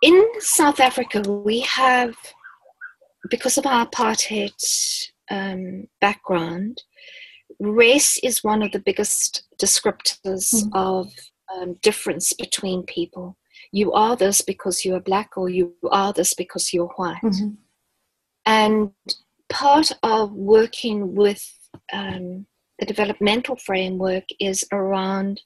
In South Africa, we have, because of our apartheid background, race is one of the biggest descriptors of difference between people. You are this because you are black, or you are this because you're white. Mm-hmm. And part of working with the developmental framework is around,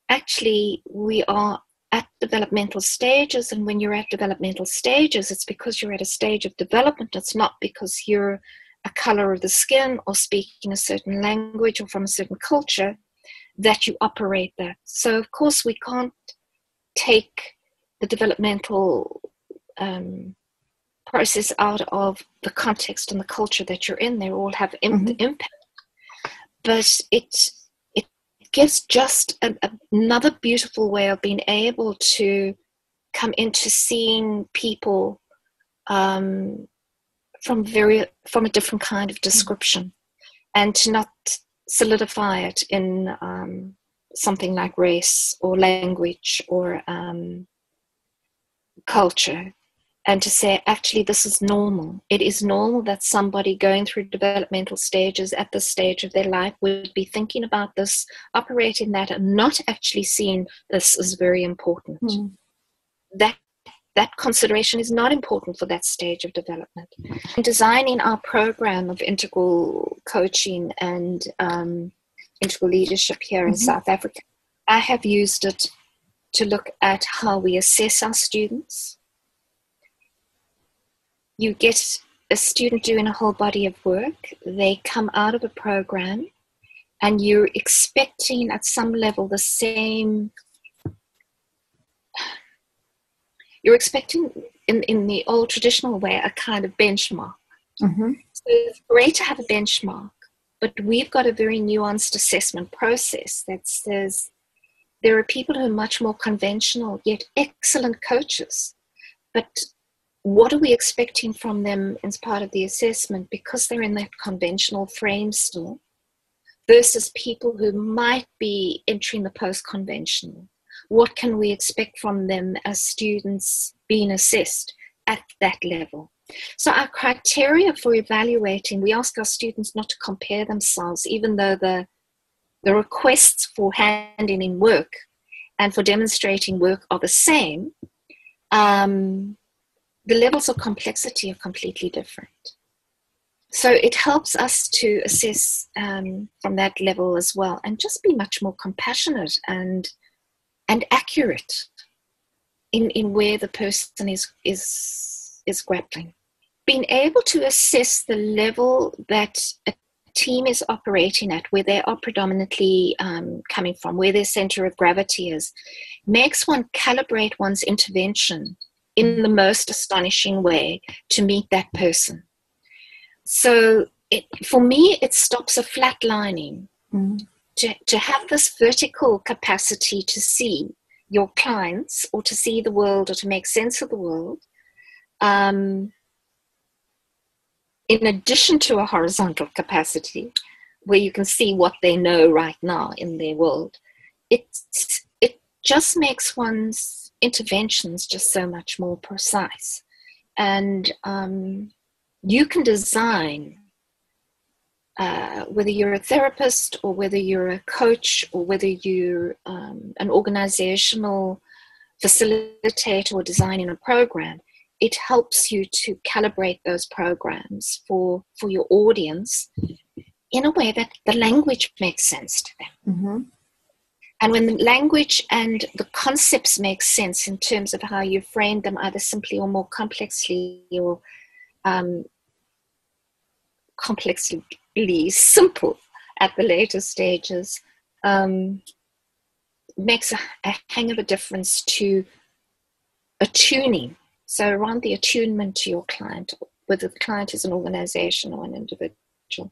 actually, we are at developmental stages, and when you're at developmental stages, it's because you're at a stage of development. It's not because you're a color of the skin or speaking a certain language or from a certain culture that you operate that. So, of course, we can't take the developmental process out of the context and the culture that you're in. They all have impact. But it gives just another beautiful way of being able to come into seeing people from a different kind of description, and to not solidify it in something like race or language or culture, and to say, actually, this is normal. It is normal that somebody going through developmental stages at this stage of their life would be thinking about this, operating that, and not actually seeing this as very important. That consideration is not important for that stage of development. In designing our program of integral coaching and integral leadership here in South Africa, I have used it to look at how we assess our students. You get a student doing a whole body of work. They come out of a program, and you're expecting at some level the same. You're expecting, in the old traditional way, a kind of benchmark. So it's great to have a benchmark, but we've got a very nuanced assessment process that says there are people who are much more conventional, yet excellent coaches. But what are we expecting from them as part of the assessment, because they're in that conventional frame still, versus people who might be entering the post-conventional? What can we expect from them as students being assessed at that level? So our criteria for evaluating, we ask our students not to compare themselves, even though the requests for handing in work and for demonstrating work are the same. The levels of complexity are completely different. So it helps us to assess from that level as well, and just be much more compassionate and accurate in where the person is grappling. Being able to assess the level that a team is operating at, where they are predominantly coming from, where their center of gravity is, makes one calibrate one's intervention in the most astonishing way to meet that person. So for me, it stops a flatlining. To have this vertical capacity to see your clients, or to see the world, or to make sense of the world, in addition to a horizontal capacity where you can see what they know right now in their world, it just makes one's interventions just so much more precise. And you can design, whether you're a therapist, or whether you're a coach, or whether you're an organizational facilitator or designing a program, it helps you to calibrate those programs for your audience in a way that the language makes sense to them. And when the language and the concepts make sense in terms of how you frame them, either simply or more complexly, or complexly simple at the later stages, makes a hang of a difference to attuning. So around the attunement to your client, whether the client is an organization or an individual.